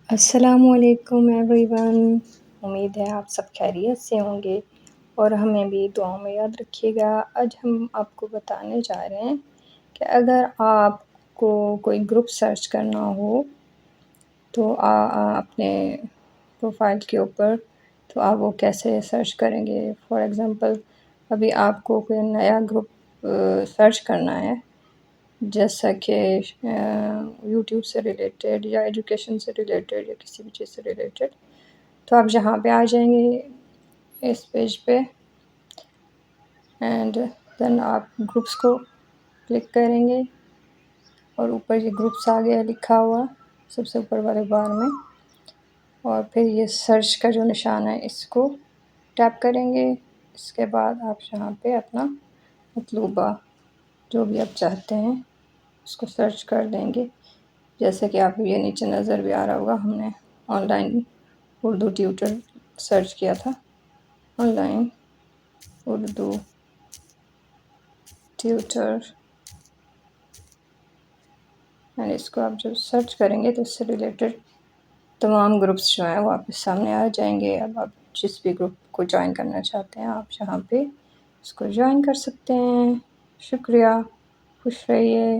السلام علیکم every one, امید ہے آپ سب خیریت سے ہوں گے اور ہمیں بھی دعاؤں میں یاد رکھیے گا۔ آج ہم آپ کو بتانے جا رہے ہیں کہ اگر آپ کو کوئی گروپ سرچ کرنا ہو تو اپنے پروفائل کے اوپر تو آپ وہ کیسے سرچ کریں گے۔ فار ایگزامپل ابھی آپ کو کوئی نیا گروپ سرچ کرنا ہے، جیسا کہ یوٹیوب سے ریلیٹڈ یا ایجوکیشن سے ریلیٹڈ یا کسی بھی چیز سے ریلیٹڈ، تو آپ یہاں پہ آ جائیں گے اس پیج پہ، اینڈ دین آپ گروپس کو کلک کریں گے اور اوپر یہ گروپس آ گیا لکھا ہوا سب سے اوپر والے بار میں، اور پھر یہ سرچ کا جو نشان ہے اس کو ٹیپ کریں گے۔ اس کے بعد آپ یہاں پہ اپنا مطلوبہ جو بھی آپ چاہتے ہیں اس کو سرچ کر دیں گے۔ جیسے کہ آپ کو یہ نیچے نظر بھی آ رہا ہوگا، ہم نے online Urdu tutor search کیا تھا، online Urdu tutor, and اس کو آپ جب سرچ کریں گے تو اس سے ریلیٹڈ تمام گروپس جو ہیں وہ آپ کے سامنے آ جائیں گے۔ اب آپ جس بھی گروپ کو جوائن کرنا چاہتے ہیں آپ یہاں پہ اس کو جوائن کر سکتے ہیں۔ شکریہ، خوش رہیے۔